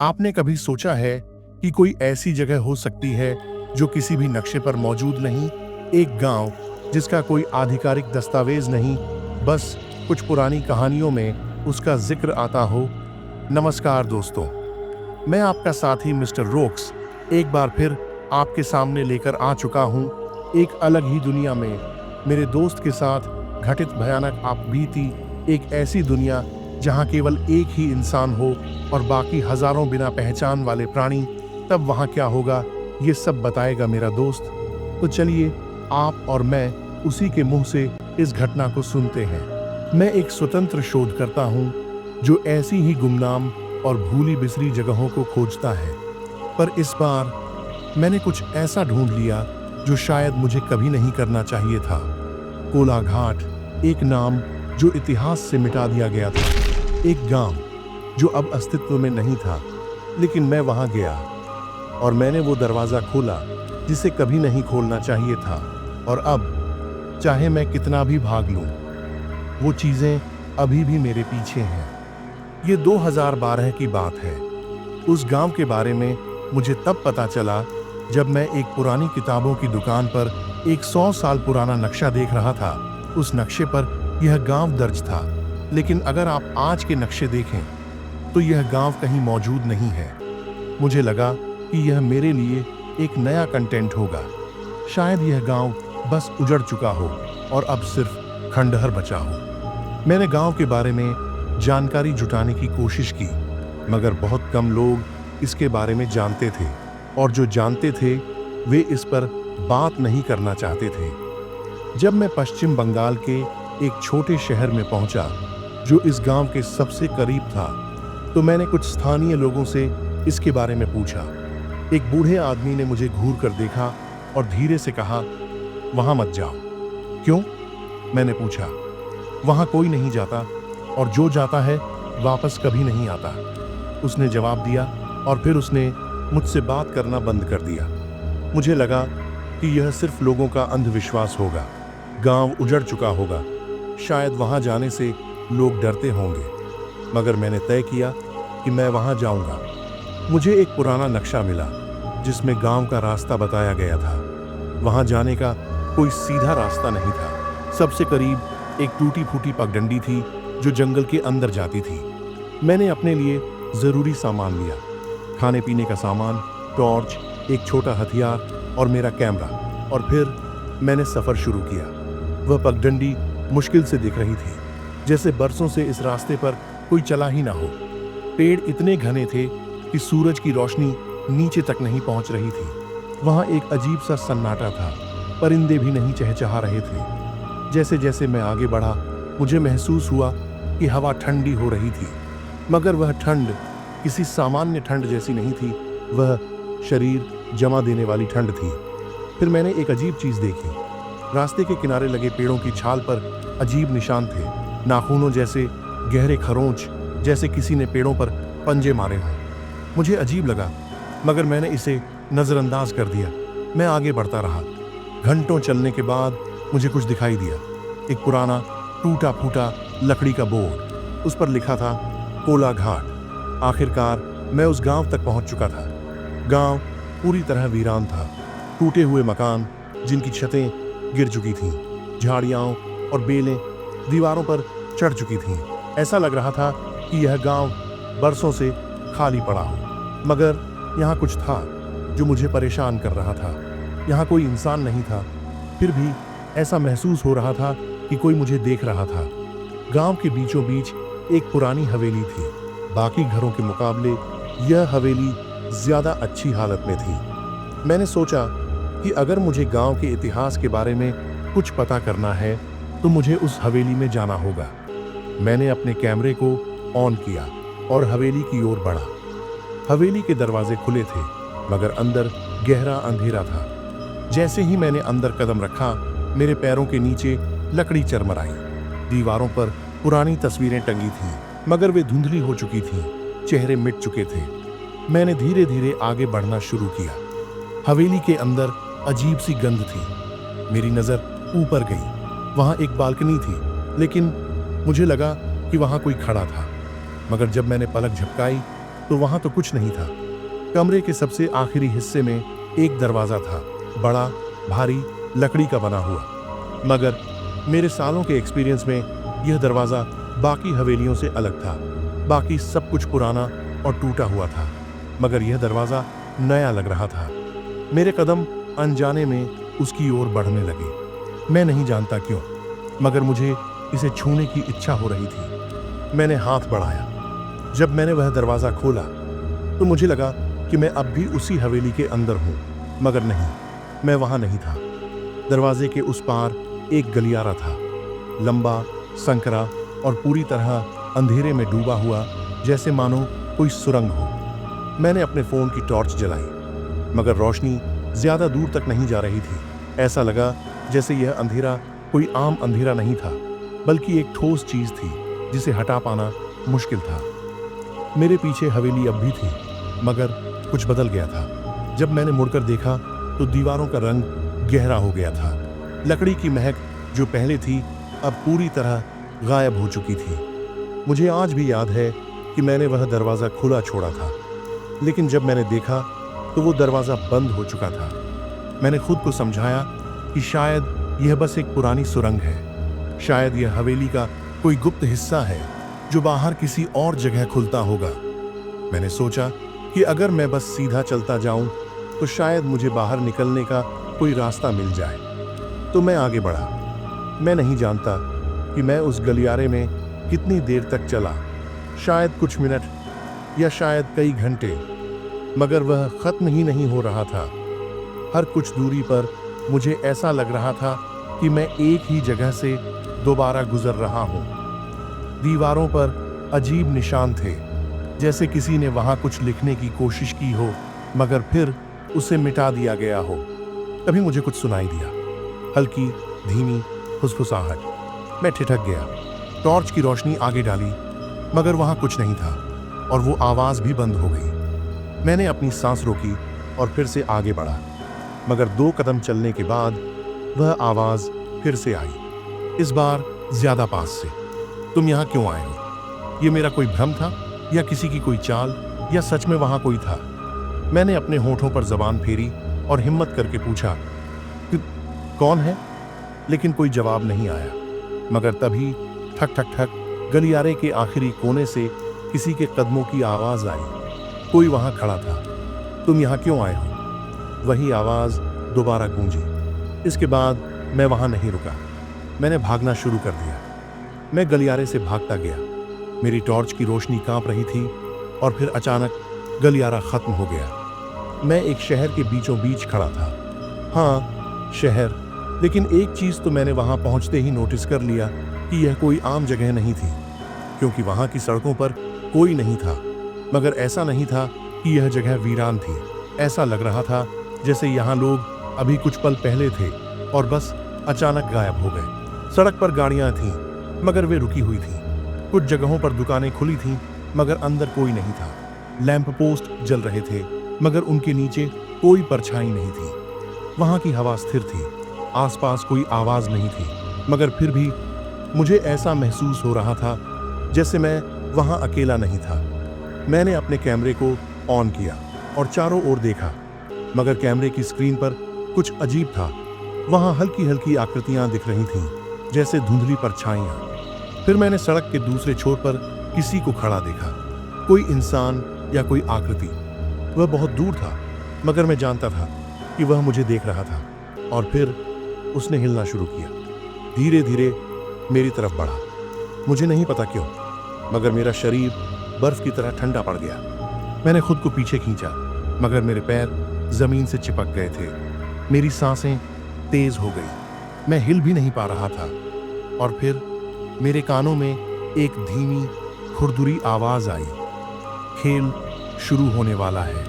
आपने कभी सोचा है कि कोई ऐसी जगह हो सकती है जो किसी भी नक्शे पर मौजूद नहीं? एक गांव जिसका कोई आधिकारिक दस्तावेज नहीं, बस कुछ पुरानी कहानियों में उसका जिक्र आता हो। नमस्कार दोस्तों, मैं आपका साथी मिस्टर रोक्स एक बार फिर आपके सामने लेकर आ चुका हूं, एक अलग ही दुनिया में मेरे दोस्त के साथ घटित भयानक आप बीती। एक ऐसी दुनिया जहां केवल एक ही इंसान हो और बाकी हजारों बिना पहचान वाले प्राणी। तब वहां क्या होगा, ये सब बताएगा मेरा दोस्त। तो चलिए आप और मैं उसी के मुंह से इस घटना को सुनते हैं। मैं एक स्वतंत्र शोधकर्ता हूं जो ऐसी ही गुमनाम और भूली बिसरी जगहों को खोजता है, पर इस बार मैंने कुछ ऐसा ढूंढ लिया जो शायद मुझे कभी नहीं करना चाहिए था। कोला घाट, एक नाम जो इतिहास से मिटा दिया गया था, एक गांव जो अब अस्तित्व में नहीं था, लेकिन मैं वहां गया और मैंने वो दरवाजा खोला जिसे कभी नहीं खोलना चाहिए था। और अब चाहे मैं कितना भी भाग लूं, वो चीजें अभी भी मेरे पीछे हैं। ये 2012 की बात है। उस गांव के बारे में मुझे तब पता चला जब मैं एक पुरानी किताबों की दुकान पर एक 100 साल पुराना नक्शा देख रहा था। उस नक्शे पर यह गांव दर्ज था, लेकिन अगर आप आज के नक्शे देखें तो यह गांव कहीं मौजूद नहीं है। मुझे लगा कि यह मेरे लिए एक नया कंटेंट होगा। शायद यह गांव बस उजड़ चुका हो और अब सिर्फ खंडहर बचा हो। मैंने गांव के बारे में जानकारी जुटाने की कोशिश की, मगर बहुत कम लोग इसके बारे में जानते थे, और जो जानते थे वे इस पर बात नहीं करना चाहते थे। जब मैं पश्चिम बंगाल के एक छोटे शहर में पहुंचा जो इस गांव के सबसे करीब था, तो मैंने कुछ स्थानीय लोगों से इसके बारे में पूछा। एक बूढ़े आदमी ने मुझे घूर कर देखा और धीरे से कहा, वहां मत जाओ। क्यों? मैंने पूछा। वहां कोई नहीं जाता, और जो जाता है वापस कभी नहीं आता, उसने जवाब दिया। और फिर उसने मुझसे बात करना बंद कर दिया। मुझे लगा कि यह सिर्फ लोगों का अंधविश्वास होगा। गांव उजड़ चुका होगा, शायद वहां जाने से लोग डरते होंगे, मगर मैंने तय किया कि मैं वहां जाऊंगा। मुझे एक पुराना नक्शा मिला जिसमें गांव का रास्ता बताया गया था। वहां जाने का कोई सीधा रास्ता नहीं था। सबसे करीब एक टूटी फूटी पगडंडी थी जो जंगल के अंदर जाती थी। मैंने अपने लिए जरूरी सामान लिया, खाने पीने का सामान, टॉर्च, एक छोटा हथियार और मेरा कैमरा, और फिर मैंने सफर शुरू किया। वह पगडंडी मुश्किल से दिख रही थी, जैसे बरसों से इस रास्ते पर कोई चला ही ना हो। पेड़ इतने घने थे कि सूरज की रोशनी नीचे तक नहीं पहुंच रही थी। वहां एक अजीब सा सन्नाटा था, परिंदे भी नहीं चहचहा रहे थे। जैसे जैसे मैं आगे बढ़ा, मुझे महसूस हुआ कि हवा ठंडी हो रही थी, मगर वह ठंड किसी सामान्य ठंड जैसी नहीं थी। वह शरीर जमा देने वाली ठंड थी। फिर मैंने एक अजीब चीज देखी। रास्ते के किनारे लगे पेड़ों की छाल पर अजीब निशान थे, नाखूनों जैसे, गहरे खरोंच, जैसे किसी ने पेड़ों पर पंजे मारे हों। मुझे अजीब लगा, मगर मैंने इसे नजरअंदाज कर दिया। मैं आगे बढ़ता रहा। घंटों चलने के बाद मुझे कुछ दिखाई दिया। एक पुराना टूटा फूटा लकड़ी का बोर्ड, उस पर लिखा था कोला घाट। आखिरकार मैं उस गांव तक पहुंच चुका था। गांव पूरी तरह वीरान था। टूटे हुए मकान जिनकी छतें गिर चुकी थीं, झाड़ियां और बेलें दीवारों पर चढ़ चुकी थीं। ऐसा लग रहा था कि यह गांव बरसों से खाली पड़ा हो, मगर यहाँ कुछ था जो मुझे परेशान कर रहा था। यहाँ कोई इंसान नहीं था, फिर भी ऐसा महसूस हो रहा था कि कोई मुझे देख रहा था। गांव के बीचों बीच एक पुरानी हवेली थी। बाकी घरों के मुकाबले यह हवेली ज्यादा अच्छी हालत में थी। मैंने सोचा कि अगर मुझे गांव के इतिहास के बारे में कुछ पता करना है तो मुझे उस हवेली में जाना होगा। मैंने अपने कैमरे को ऑन किया और हवेली की ओर बढ़ा। हवेली के दरवाजे खुले थे, मगर अंदर गहरा अंधेरा था। जैसे ही मैंने अंदर कदम रखा, मेरे पैरों के नीचे लकड़ी चरमराई। दीवारों पर पुरानी तस्वीरें टंगी थीं, मगर वे धुंधली हो चुकी थीं, चेहरे मिट चुके थे। मैंने धीरे धीरे आगे बढ़ना शुरू किया। हवेली के अंदर अजीब सी गंध थी। मेरी नजर ऊपर गई। वहां एक बालकनी थी, लेकिन मुझे लगा कि वहां कोई खड़ा था। मगर जब मैंने पलक झपकाई तो वहां तो कुछ नहीं था। कमरे के सबसे आखिरी हिस्से में एक दरवाजा था, बड़ा, भारी, लकड़ी का बना हुआ। मगर मेरे सालों के एक्सपीरियंस में यह दरवाजा बाकी हवेलियों से अलग था। बाकी सब कुछ पुराना और टूटा हुआ था, मगर यह दरवाजा नया लग रहा था। मेरे कदम अनजाने में उसकी ओर बढ़ने लगे। मैं नहीं जानता क्यों, मगर मुझे इसे छूने की इच्छा हो रही थी। मैंने हाथ बढ़ाया। जब मैंने वह दरवाजा खोला तो मुझे लगा कि मैं अब भी उसी हवेली के अंदर हूं, मगर नहीं, मैं वहां नहीं था। दरवाजे के उस पार एक गलियारा था, लंबा, संकरा और पूरी तरह अंधेरे में डूबा हुआ, जैसे मानो कोई सुरंग हो। मैंने अपने फोन की टॉर्च जलाई, मगर रोशनी ज्यादा दूर तक नहीं जा रही थी। ऐसा लगा जैसे यह अंधेरा कोई आम अंधेरा नहीं था, बल्कि एक ठोस चीज थी जिसे हटा पाना मुश्किल था। मेरे पीछे हवेली अब भी थी, मगर कुछ बदल गया था। जब मैंने मुड़कर देखा तो दीवारों का रंग गहरा हो गया था। लकड़ी की महक जो पहले थी अब पूरी तरह गायब हो चुकी थी। मुझे आज भी याद है कि मैंने वह दरवाजा खुला छोड़ा था, लेकिन जब मैंने देखा तो वो दरवाजा बंद हो चुका था। मैंने खुद को समझाया कि शायद यह बस एक पुरानी सुरंग है, शायद यह हवेली का कोई गुप्त हिस्सा है जो बाहर किसी और जगह खुलता होगा। मैंने सोचा कि अगर मैं बस सीधा चलता जाऊं तो शायद मुझे बाहर निकलने का कोई रास्ता मिल जाए। तो मैं आगे बढ़ा। मैं नहीं जानता कि मैं उस गलियारे में कितनी देर तक चला, शायद कुछ मिनट या शायद कई घंटे, मगर वह खत्म ही नहीं हो रहा था। हर कुछ दूरी पर मुझे ऐसा लग रहा था कि मैं एक ही जगह से दोबारा गुजर रहा हूं। दीवारों पर अजीब निशान थे, जैसे किसी ने वहां कुछ लिखने की कोशिश की हो, मगर फिर उसे मिटा दिया गया हो। तभी मुझे कुछ सुनाई दिया, हल्की, धीमी फुसफुसाहट। मैं ठिठक गया, टॉर्च की रोशनी आगे डाली, मगर वहां कुछ नहीं था और वो आवाज भी बंद हो गई। मैंने अपनी सांस रोकी और फिर से आगे बढ़ा, मगर 2 कदम चलने के बाद वह आवाज फिर से आई, इस बार ज्यादा पास से। तुम यहाँ क्यों आए हो? ये मेरा कोई भ्रम था या किसी की कोई चाल, या सच में वहां कोई था? मैंने अपने होठों पर जबान फेरी और हिम्मत करके पूछा, कौन है? लेकिन कोई जवाब नहीं आया। मगर तभी ठक ठक ठक गलियारे के आखिरी कोने से किसी के कदमों की आवाज आई। कोई वहां खड़ा था। तुम यहाँ क्यों आए हो? वही आवाज दोबारा गूंजी। इसके बाद मैं वहां नहीं रुका। मैंने भागना शुरू कर दिया। मैं गलियारे से भागता गया। मेरी टॉर्च की रोशनी कांप रही थी और फिर अचानक गलियारा खत्म हो गया। मैं एक शहर के बीचों बीच खड़ा था। हाँ, शहर, लेकिन एक चीज तो मैंने वहां पहुंचते ही नोटिस कर लिया कि यह कोई आम जगह नहीं थी, क्योंकि वहां की सड़कों पर कोई नहीं था। मगर ऐसा नहीं था कि यह जगह वीरान थी। ऐसा लग रहा था जैसे यहाँ लोग अभी कुछ पल पहले थे और बस अचानक गायब हो गए। सड़क पर गाड़ियां थीं, मगर वे रुकी हुई थीं। कुछ जगहों पर दुकानें खुली थीं, मगर अंदर कोई नहीं था। लैंप पोस्ट जल रहे थे, मगर उनके नीचे कोई परछाई नहीं थी। वहां की हवा स्थिर थी, आसपास कोई आवाज नहीं थी, मगर फिर भी मुझे ऐसा महसूस हो रहा था जैसे मैं वहां अकेला नहीं था। मैंने अपने कैमरे को ऑन किया और चारों ओर देखा, मगर कैमरे की स्क्रीन पर कुछ अजीब था। वहां हल्की हल्की आकृतियां दिख रही थीं, जैसे धुंधली परछाइयां। फिर मैंने सड़क के दूसरे छोर पर किसी को खड़ा देखा, कोई इंसान या कोई आकृति। वह बहुत दूर था, मगर मैं जानता था कि वह मुझे देख रहा था। और फिर उसने हिलना शुरू किया, धीरे धीरे मेरी तरफ बढ़ा। मुझे नहीं पता क्यों, मगर मेरा शरीर बर्फ की तरह ठंडा पड़ गया। मैंने खुद को पीछे खींचा, मगर मेरे पैर जमीन से चिपक गए थे। मेरी सांसें तेज हो गई, मैं हिल भी नहीं पा रहा था। और फिर मेरे कानों में एक धीमी खुरदुरी आवाज आई, खेल शुरू होने वाला है।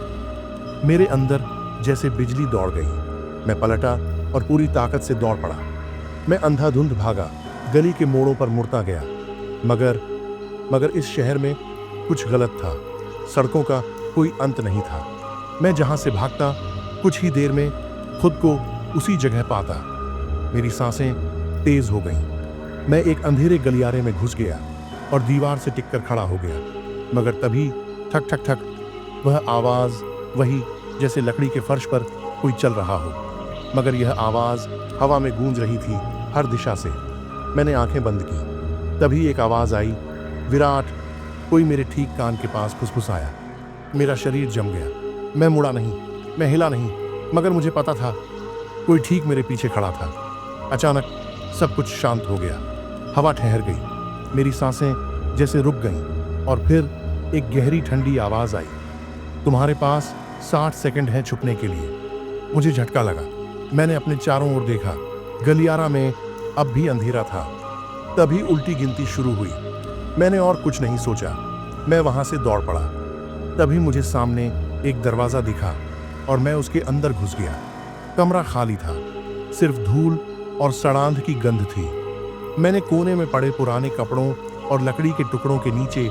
मेरे अंदर जैसे बिजली दौड़ गई। मैं पलटा और पूरी ताकत से दौड़ पड़ा। मैं अंधाधुंध भागा, गली के मोड़ों पर मुड़ता गया, मगर इस शहर में कुछ गलत था। सड़कों का कोई अंत नहीं था। मैं जहां से भागता, कुछ ही देर में खुद को उसी जगह पाता। मेरी सांसें तेज हो गईं। मैं एक अंधेरे गलियारे में घुस गया और दीवार से टिककर खड़ा हो गया। मगर तभी ठक ठक ठक वह आवाज वही, जैसे लकड़ी के फर्श पर कोई चल रहा हो, मगर यह आवाज हवा में गूंज रही थी, हर दिशा से। मैंने आंखें बंद की। तभी एक आवाज आई, विराट। कोई मेरे ठीक कान के पास फुसफुसाया। मेरा शरीर जम गया। मैं मुड़ा नहीं, मैं हिला नहीं, मगर मुझे पता था कोई ठीक मेरे पीछे खड़ा था। अचानक सब कुछ शांत हो गया। हवा ठहर गई, मेरी सांसें जैसे रुक गईं, और फिर एक गहरी ठंडी आवाज आई, तुम्हारे पास 60 सेकंड हैं छुपने के लिए। मुझे झटका लगा। मैंने अपने चारों ओर देखा। गलियारा में अब भी अंधेरा था। तभी उल्टी गिनती शुरू हुई। मैंने और कुछ नहीं सोचा, मैं वहां से दौड़ पड़ा। तभी मुझे सामने एक दरवाजा दिखा और मैं उसके अंदर घुस गया। कमरा खाली था, सिर्फ धूल और सड़ांध की गंध थी। मैंने कोने में पड़े पुराने कपड़ों और लकड़ी के टुकड़ों के नीचे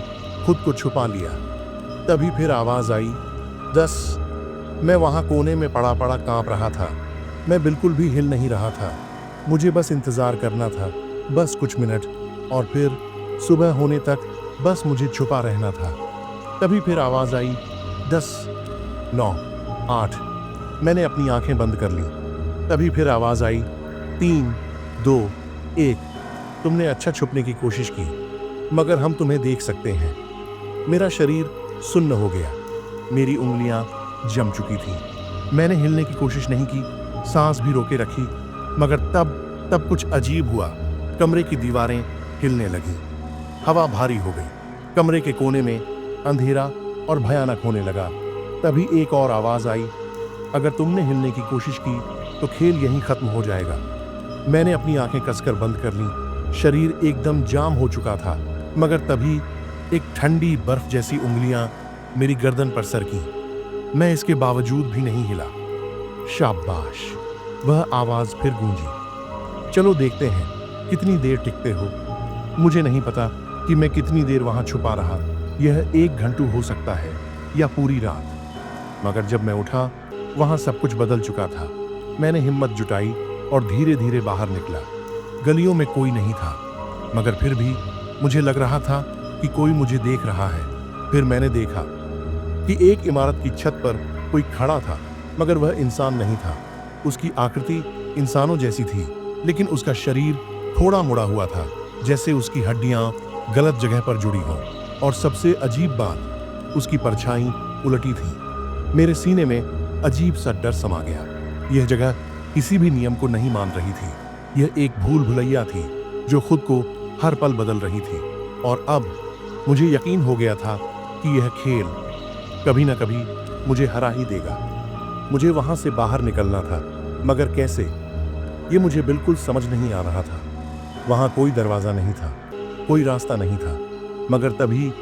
खुद को छुपा लिया। तभी फिर आवाज आई, 10। मैं वहां कोने में पड़ा पड़ा कांप रहा था। मैं बिल्कुल भी हिल नहीं रहा था। मुझे बस इंतजार करना था, बस कुछ मिनट, और फिर सुबह होने तक बस मुझे छुपा रहना था। तभी फिर आवाज आई, 10, 9, 8। मैंने अपनी आंखें बंद कर ली। तभी फिर आवाज आई, 3, 2, 1। तुमने अच्छा छुपने की कोशिश की, मगर हम तुम्हें देख सकते हैं। मेरा शरीर सुन्न हो गया, मेरी उंगलियां जम चुकी थीं। मैंने हिलने की कोशिश नहीं की, सांस भी रोके रखी, मगर तब कुछ अजीब हुआ। कमरे की दीवारें हिलने लगीं, हवा भारी हो गई। कमरे के कोने में अंधेरा और भयानक होने लगा। तभी एक और आवाज आई, अगर तुमने हिलने की कोशिश की तो खेल यहीं खत्म हो जाएगा। मैंने अपनी आंखें कसकर बंद कर लीं। शरीर एकदम जाम हो चुका था, मगर तभी एक ठंडी बर्फ जैसी उंगलियां मेरी गर्दन पर सरकीं। मैं इसके बावजूद भी नहीं हिला। शाबाश, वह आवाज फिर गूंजी। चलो देखते हैं कितनी देर टिकते हो। मुझे नहीं पता कि मैं कितनी देर वहां छुपा रहा। यह 1 घंटा हो सकता है या पूरी रात। मगर जब मैं उठा, वहां सब कुछ बदल चुका था। मैंने हिम्मत जुटाई और धीरे धीरे बाहर निकला। गलियों में कोई नहीं था, मगर फिर भी मुझे लग रहा था कि कोई मुझे देख रहा है। फिर मैंने देखा कि एक इमारत की छत पर कोई खड़ा था, मगर वह इंसान नहीं था। उसकी आकृति इंसानों जैसी थी, लेकिन उसका शरीर थोड़ा मुड़ा हुआ था, जैसे उसकी हड्डियां गलत जगह पर जुड़ी हों। और सबसे अजीब बात, उसकी परछाई उलटी थी। मेरे सीने में अजीब सा डर समा गया। यह जगह किसी भी नियम को नहीं मान रही थी। यह एक भूल भुलैया थी जो खुद को हर पल बदल रही थी। और अब मुझे यकीन हो गया था कि यह खेल कभी न कभी मुझे हरा ही देगा। मुझे वहां से बाहर निकलना था, मगर कैसे, ये मुझे बिल्कुल समझ नहीं आ रहा था। वहां कोई दरवाजा नहीं था, कोई रास्ता नहीं था। मगर तभी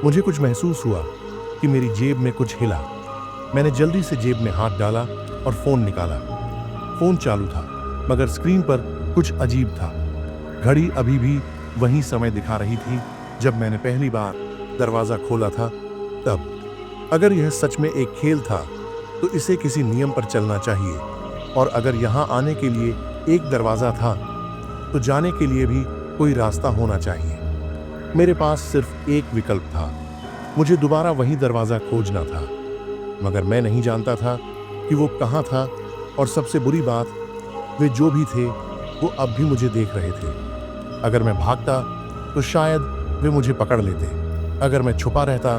मुझे कुछ महसूस हुआ कि मेरी जेब में कुछ हिला। मैंने जल्दी से जेब में हाथ डाला और फोन निकाला। फोन चालू था, मगर स्क्रीन पर कुछ अजीब था। घड़ी अभी भी वही समय दिखा रही थी जब मैंने पहली बार दरवाजा खोला था। तब अगर यह सच में एक खेल था तो इसे किसी नियम पर चलना चाहिए, और अगर यहाँ आने के लिए एक दरवाजा था तो जाने के लिए भी कोई रास्ता होना चाहिए। मेरे पास सिर्फ एक विकल्प था, मुझे दोबारा वही दरवाजा खोजना था। मगर मैं नहीं जानता था कि वो कहाँ था, और सबसे बुरी बात, वे जो भी थे वो अब भी मुझे देख रहे थे। अगर मैं भागता तो शायद वे मुझे पकड़ लेते। अगर मैं छुपा रहता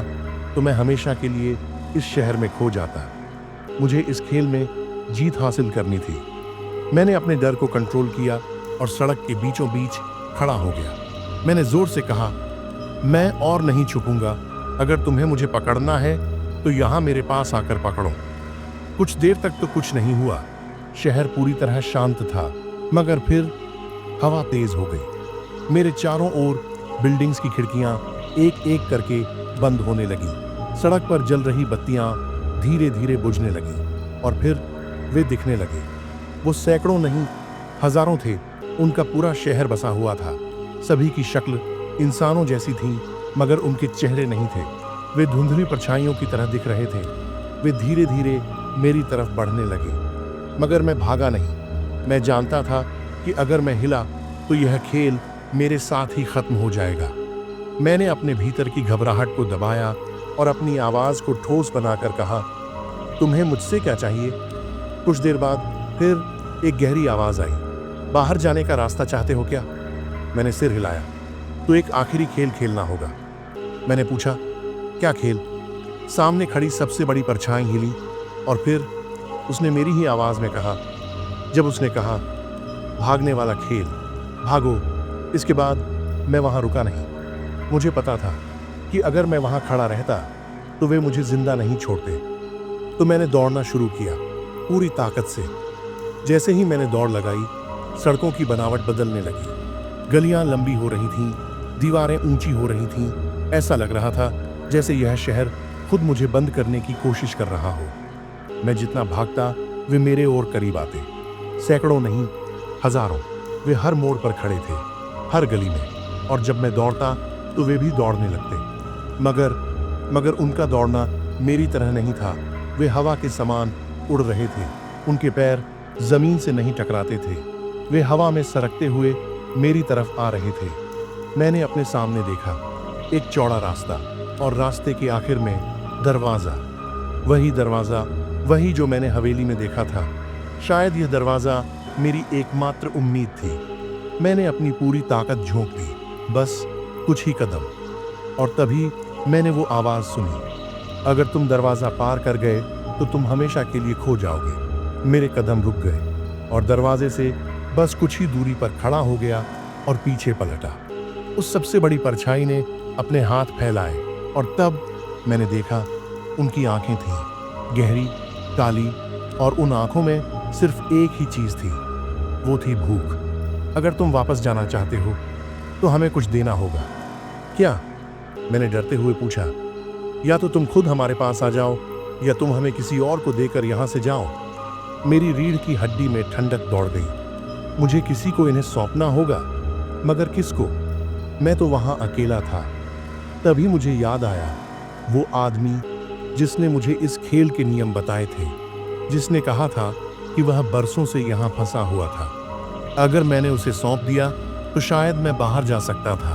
तो मैं हमेशा के लिए इस शहर में खो जाता। मुझे इस खेल में जीत हासिल करनी थी। मैंने अपने डर को कंट्रोल किया और सड़क के बीचों बीच खड़ा हो गया। मैंने जोर से कहा, मैं और नहीं छुपूंगा। अगर तुम्हें मुझे पकड़ना है तो यहाँ मेरे पास आकर पकड़ो। कुछ देर तक तो कुछ नहीं हुआ। शहर पूरी तरह शांत था, मगर फिर हवा तेज हो गई। मेरे चारों ओर बिल्डिंग्स की खिड़कियां एक एक करके बंद होने लगी। सड़क पर जल रही बत्तियां धीरे धीरे बुझने लगी, और फिर वे दिखने लगे। वो सैकड़ों नहीं, हजारों थे। उनका पूरा शहर बसा हुआ था। सभी की शक्ल इंसानों जैसी थी, मगर उनके चेहरे नहीं थे। वे धुंधली परछाइयों की तरह दिख रहे थे। वे धीरे धीरे मेरी तरफ बढ़ने लगे, मगर मैं भागा नहीं। मैं जानता था कि अगर मैं हिला तो यह खेल मेरे साथ ही खत्म हो जाएगा। मैंने अपने भीतर की घबराहट को दबाया और अपनी आवाज को ठोस बनाकर कहा, तुम्हें मुझसे क्या चाहिए? कुछ देर बाद फिर एक गहरी आवाज आई, बाहर जाने का रास्ता चाहते हो क्या? मैंने सिर हिलाया। तो एक आखिरी खेल खेलना होगा। मैंने पूछा, क्या खेल? सामने खड़ी सबसे बड़ी परछाई हिली और फिर उसने मेरी ही आवाज में कहा। जब उसने कहा, भागने वाला खेल, भागो, इसके बाद मैं वहां रुका नहीं। मुझे पता था कि अगर मैं वहां खड़ा रहता तो वे मुझे जिंदा नहीं छोड़ते। तो मैंने दौड़ना शुरू किया, पूरी ताकत से। जैसे ही मैंने दौड़ लगाई, सड़कों की बनावट बदलने लगी। गलियां लंबी हो रही थीं, दीवारें ऊंची हो रही थीं। ऐसा लग रहा था जैसे यह शहर खुद मुझे बंद करने की कोशिश कर रहा हो। मैं जितना भागता, वे मेरे और करीब आते। सैकड़ों नहीं, हजारों। वे हर मोड़ पर खड़े थे, हर गली में। और जब मैं दौड़ता तो वे भी दौड़ने लगते। मगर उनका दौड़ना मेरी तरह नहीं था। वे हवा के समान उड़ रहे थे। उनके पैर जमीन से नहीं टकराते थे। वे हवा में सरकते हुए मेरी तरफ आ रहे थे। मैंने अपने सामने देखा, एक चौड़ा रास्ता, और रास्ते के आखिर में दरवाजा। वही दरवाजा, वही जो मैंने हवेली में देखा था। शायद यह दरवाजा मेरी एकमात्र उम्मीद थी। मैंने अपनी पूरी ताकत झोंक दी, बस कुछ ही कदम, और तभी मैंने वो आवाज सुनी, अगर तुम दरवाजा पार कर गए तो तुम हमेशा के लिए खो जाओगे। मेरे कदम रुक गए और दरवाजे से बस कुछ ही दूरी पर खड़ा हो गया और पीछे पलटा। उस सबसे बड़ी परछाई ने अपने हाथ फैलाए और तब मैंने देखा, उनकी आंखें थीं, गहरी, काली, और उन आंखों में सिर्फ एक ही चीज थी, वो थी भूख। अगर तुम वापस जाना चाहते हो तो हमें कुछ देना होगा। क्या? मैंने डरते हुए पूछा। या तो तुम खुद हमारे पास आ जाओ या तुम हमें किसी और को देकर यहां से जाओ। मेरी रीढ़ की हड्डी में ठंडक दौड़ गई। मुझे किसी को इन्हें सौंपना होगा, मगर किसको? मैं तो वहां अकेला था। तभी मुझे याद आया, वो आदमी जिसने मुझे इस खेल के नियम बताए थे, जिसने कहा था कि वह बरसों से यहां फंसा हुआ था। अगर मैंने उसे सौंप दिया तो शायद मैं बाहर जा सकता था,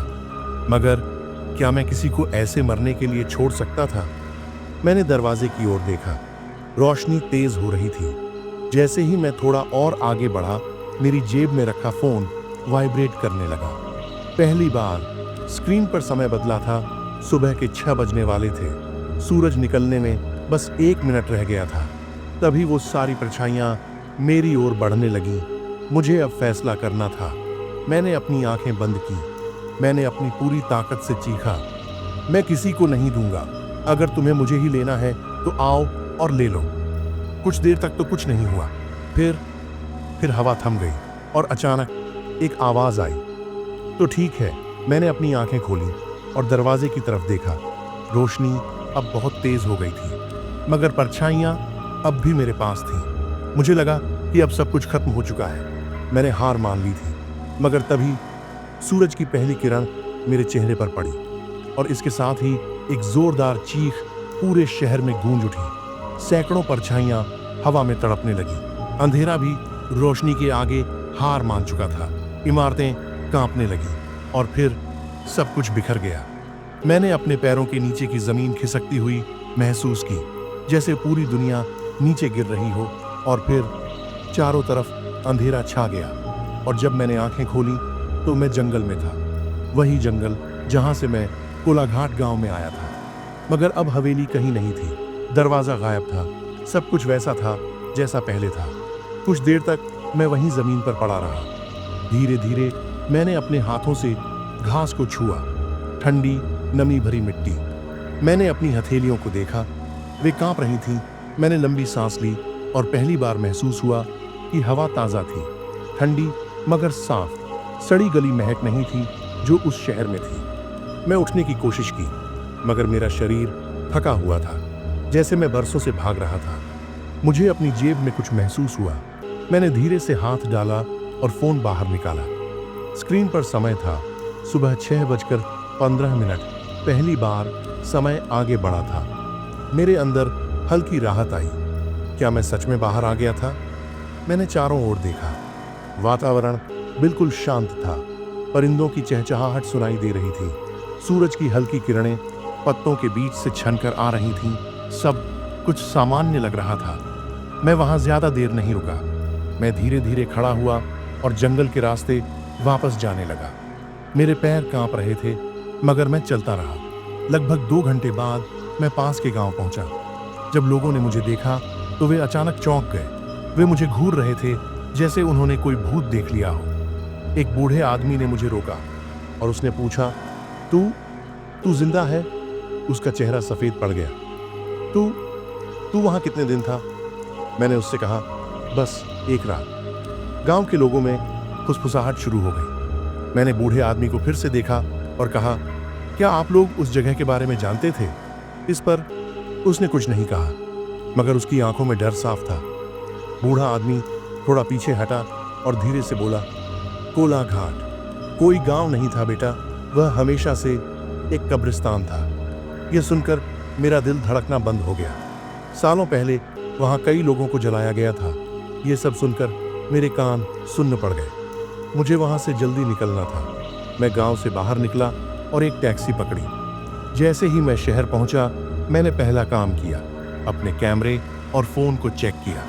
मगर क्या मैं किसी को ऐसे मरने के लिए छोड़ सकता था? मैंने दरवाजे की ओर देखा। रोशनी तेज हो रही थी। जैसे ही मैं थोड़ा और आगे बढ़ा, मेरी जेब में रखा फोन वाइब्रेट करने लगा। पहली बार स्क्रीन पर समय बदला था। सुबह के 6 बजने वाले थे। सूरज निकलने में बस 1 मिनट रह गया था। तभी वो सारी परछाइयां मेरी ओर बढ़ने लगी। मुझे अब फैसला करना था। मैंने अपनी आंखें बंद की। मैंने अपनी पूरी ताकत से चीखा, मैं किसी को नहीं दूंगा। अगर तुम्हें मुझे ही लेना है तो आओ और ले लो। कुछ देर तक तो कुछ नहीं हुआ। फिर हवा थम गई और अचानक एक आवाज आई। तो ठीक है। मैंने अपनी आंखें खोली और दरवाजे की तरफ देखा। रोशनी अब बहुत तेज हो गई थी, मगर परछाइयां अब भी मेरे पास थीं। मुझे लगा कि अब सब कुछ खत्म हो चुका है। मैंने हार मान ली थी, मगर तभी सूरज की पहली किरण मेरे चेहरे पर पड़ी और इसके साथ ही एक जोरदार चीख पूरे शहर में गूंज उठी। सैकड़ों परछाइयां हवा में तड़पने लगी। अंधेरा भी रोशनी के आगे हार मान चुका था। इमारतें कांपने लगी और फिर सब कुछ बिखर गया। मैंने अपने पैरों के नीचे की जमीन खिसकती हुई महसूस की, जैसे पूरी दुनिया नीचे गिर रही हो। और फिर चारों तरफ अंधेरा छा गया और जब मैंने आंखें खोली तो मैं जंगल में था। वही जंगल जहां से मैं कोलाघाट गांव में आया था। मगर अब हवेली कहीं नहीं थी। दरवाजा गायब था। सब कुछ वैसा था जैसा पहले था। कुछ देर तक मैं वहीं जमीन पर पड़ा रहा। धीरे धीरे मैंने अपने हाथों से घास को छुआ, ठंडी नमी भरी मिट्टी। मैंने अपनी हथेलियों को देखा, वे कांप रही थीं। मैंने लंबी सांस ली और पहली बार महसूस हुआ कि हवा ताज़ा थी, ठंडी मगर साफ। सड़ी गली महक नहीं थी जो उस शहर में थी। मैं उठने की कोशिश की, मगर मेरा शरीर थका हुआ था, जैसे मैं बरसों से भाग रहा था। मुझे अपनी जेब में कुछ महसूस हुआ। मैंने धीरे से हाथ डाला और फोन बाहर निकाला। स्क्रीन पर समय था सुबह 6:15। पहली बार समय आगे बढ़ा था। मेरे अंदर हल्की राहत आई। क्या मैं सच में बाहर आ गया था? मैंने चारों ओर देखा। वातावरण बिल्कुल शांत था। परिंदों की चहचहाहट सुनाई दे रही थी। सूरज की हल्की किरणें पत्तों के बीच से छनकर आ रही थीं। सब कुछ सामान्य लग रहा था। मैं वहां ज्यादा देर नहीं रुका। मैं धीरे धीरे खड़ा हुआ और जंगल के रास्ते वापस जाने लगा। मेरे पैर कांप रहे थे, मगर मैं चलता रहा। लगभग 2 घंटे बाद मैं पास के गांव पहुंचा। जब लोगों ने मुझे देखा तो वे अचानक चौंक गए। वे मुझे घूर रहे थे, जैसे उन्होंने कोई भूत देख लिया हो। एक बूढ़े आदमी ने मुझे रोका और उसने पूछा, तू तू जिंदा है? उसका चेहरा सफेद पड़ गया। तू तू वहां कितने दिन था? मैंने उससे कहा, बस एक रात। गांव के लोगों में फुसफुसाहट शुरू हो गई। मैंने बूढ़े आदमी को फिर से देखा और कहा, क्या आप लोग उस जगह के बारे में जानते थे? इस पर उसने कुछ नहीं कहा, मगर उसकी आंखों में डर साफ था। बूढ़ा आदमी थोड़ा पीछे हटा और धीरे से बोला, कोला घाट कोई गांव नहीं था बेटा, वह हमेशा से एक कब्रिस्तान था। यह सुनकर मेरा दिल धड़कना बंद हो गया। सालों पहले वहां कई लोगों को जलाया गया था। यह सब सुनकर मेरे कान सुन्न पड़ गए। मुझे वहां से जल्दी निकलना था। मैं गांव से बाहर निकला और एक टैक्सी पकड़ी। जैसे ही मैं शहर पहुंचा, मैंने पहला काम किया, अपने कैमरे और फोन को चेक किया।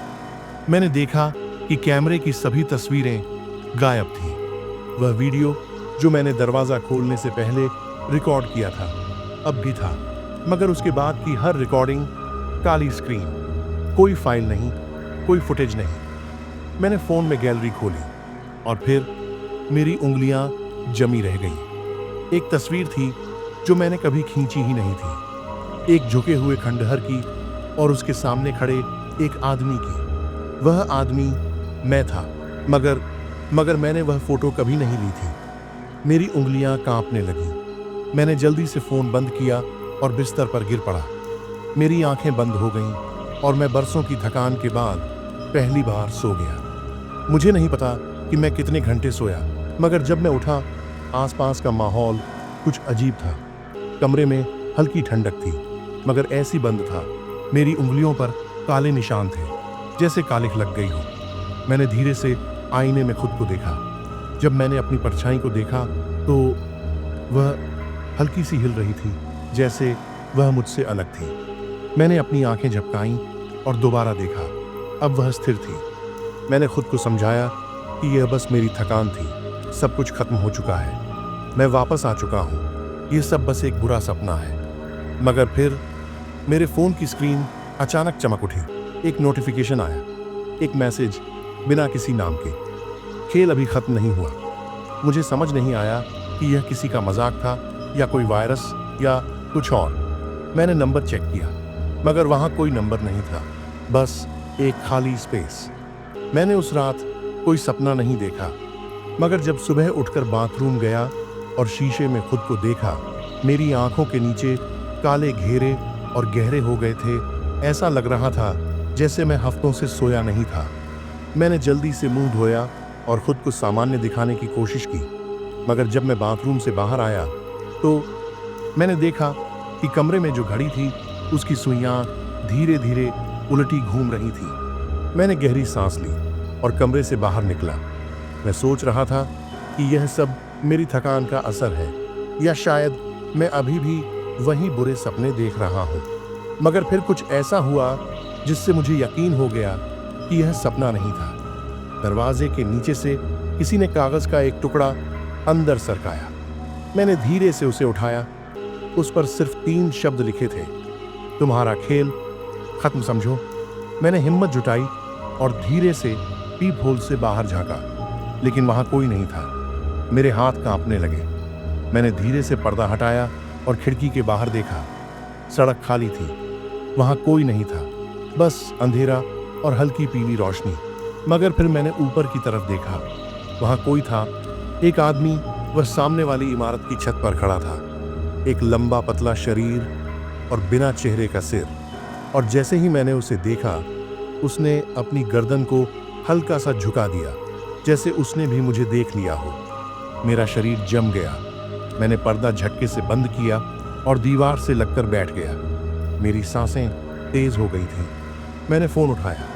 मैंने देखा कि कैमरे की सभी तस्वीरें गायब थीं। वह वीडियो जो मैंने दरवाजा खोलने से पहले रिकॉर्ड किया था अब भी था, मगर उसके बाद की हर रिकॉर्डिंग काली स्क्रीन, कोई फाइल नहीं, कोई फुटेज नहीं। मैंने फोन में गैलरी खोली और फिर मेरी उंगलियां जमी रह गईं। एक तस्वीर थी जो मैंने कभी खींची ही नहीं थी, एक झुके हुए खंडहर की और उसके सामने खड़े एक आदमी की। वह आदमी मैं था, मगर मैंने वह फोटो कभी नहीं ली थी। मेरी उंगलियां कांपने लगीं। मैंने जल्दी से फोन बंद किया और बिस्तर पर गिर पड़ा। मेरी आंखें बंद हो गईं और मैं बरसों की थकान के बाद पहली बार सो गया। मुझे नहीं पता कि मैं कितने घंटे सोया, मगर जब मैं उठा, आसपास का माहौल कुछ अजीब था। कमरे में हल्की ठंडक थी, मगर ऐसी बंद था। मेरी उंगलियों पर काले निशान थे, जैसे कालिख लग गई हो। मैंने धीरे से आईने में खुद को देखा। जब मैंने अपनी परछाई को देखा तो वह हल्की सी हिल रही थी, जैसे वह मुझसे अलग थी। मैंने अपनी आंखें झपकाईं और दोबारा देखा। अब वह स्थिर थी। मैंने खुद को समझाया कि यह बस मेरी थकान थी, सब कुछ खत्म हो चुका है, मैं वापस आ चुका हूँ, यह सब बस एक बुरा सपना है। मगर फिर मेरे फोन की स्क्रीन अचानक चमक उठी। एक नोटिफिकेशन आया, एक मैसेज बिना किसी नाम के। खेल अभी खत्म नहीं हुआ। मुझे समझ नहीं आया कि यह किसी का मजाक था या कोई वायरस या कुछ और। मैंने नंबर चेक किया, मगर वहां कोई नंबर नहीं था, बस एक खाली स्पेस। मैंने उस रात कोई सपना नहीं देखा, मगर जब सुबह उठकर बाथरूम गया और शीशे में खुद को देखा, मेरी आंखों के नीचे काले घेरे और गहरे हो गए थे। ऐसा लग रहा था जैसे मैं हफ्तों से सोया नहीं था। मैंने जल्दी से मुंह धोया और खुद को सामान्य दिखाने की कोशिश की, मगर जब मैं बाथरूम से बाहर आया तो मैंने देखा कि कमरे में जो घड़ी थी उसकी सुइयां धीरे धीरे उलटी घूम रही थी। मैंने गहरी सांस ली और कमरे से बाहर निकला। मैं सोच रहा था कि यह सब मेरी थकान का असर है, या शायद मैं अभी भी वही बुरे सपने देख रहा हूँ। मगर फिर कुछ ऐसा हुआ जिससे मुझे यकीन हो गया कि यह सपना नहीं था। दरवाजे के नीचे से किसी ने कागज का एक टुकड़ा अंदर सरकाया। मैंने धीरे से उसे उठाया। उस पर सिर्फ 3 शब्द लिखे थे, तुम्हारा खेल खत्म समझो। मैंने हिम्मत जुटाई और धीरे से पीप होल से बाहर झांका, लेकिन वहां कोई नहीं था। मेरे हाथ कांपने लगे। मैंने धीरे से पर्दा हटाया और खिड़की के बाहर देखा। सड़क खाली थी, वहां कोई नहीं था, बस अंधेरा और हल्की पीली रोशनी। मगर फिर मैंने ऊपर की तरफ देखा, वहां कोई था। एक आदमी वह सामने वाली इमारत की छत पर खड़ा था, एक लंबा पतला शरीर और बिना चेहरे का सिर। और जैसे ही मैंने उसे देखा, उसने अपनी गर्दन को हल्का सा झुका दिया, जैसे उसने भी मुझे देख लिया हो। मेरा शरीर जम गया। मैंने पर्दा झटके से बंद किया और दीवार से लगकर बैठ गया। मेरी सांसें तेज हो गई थीं। मैंने फोन उठाया,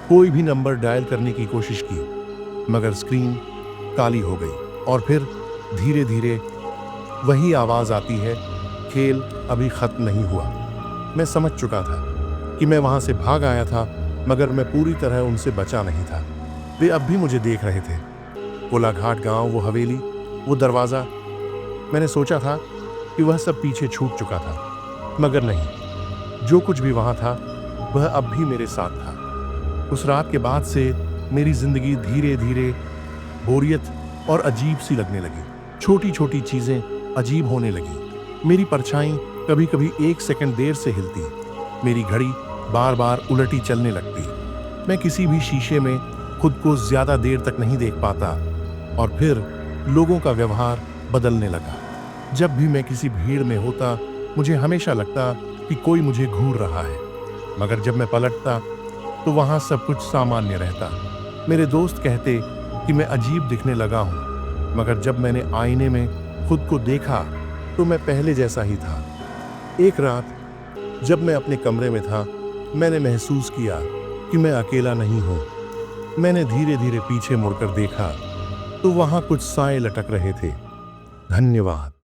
कोई भी नंबर डायल करने की कोशिश की, मगर स्क्रीन काली हो गई। और फिर धीरे धीरे वही आवाज आती है, खेल अभी खत्म नहीं हुआ। मैं समझ चुका था कि मैं वहां से भाग आया था, मगर मैं पूरी तरह उनसे बचा नहीं था। वे अब भी मुझे देख रहे थे। कोलाघाट गांव, वो हवेली, वो दरवाज़ा। मैंने सोचा था कि वह सब पीछे छूट चुका था, मगर नहीं। जो कुछ भी वहां था वह अब भी मेरे साथ था। उस रात के बाद से मेरी जिंदगी धीरे धीरे बोरियत और अजीब सी लगने लगी। छोटी छोटी चीजें अजीब होने लगी। मेरी परछाई कभी कभी 1 सेकंड देर से हिलती। मेरी घड़ी बार बार उलटी चलने लगती। मैं किसी भी शीशे में खुद को ज्यादा देर तक नहीं देख पाता। और फिर लोगों का व्यवहार बदलने लगा। जब भी मैं किसी भीड़ में होता, मुझे हमेशा लगता कि कोई मुझे घूर रहा है, मगर जब मैं पलटता तो वहां सब कुछ सामान्य रहता। मेरे दोस्त कहते कि मैं अजीब दिखने लगा हूं, मगर जब मैंने आईने में खुद को देखा तो मैं पहले जैसा ही था। एक रात जब मैं अपने कमरे में था, मैंने महसूस किया कि मैं अकेला नहीं हूं। मैंने धीरे धीरे पीछे मुड़कर देखा तो वहां कुछ साए लटक रहे थे। धन्यवाद।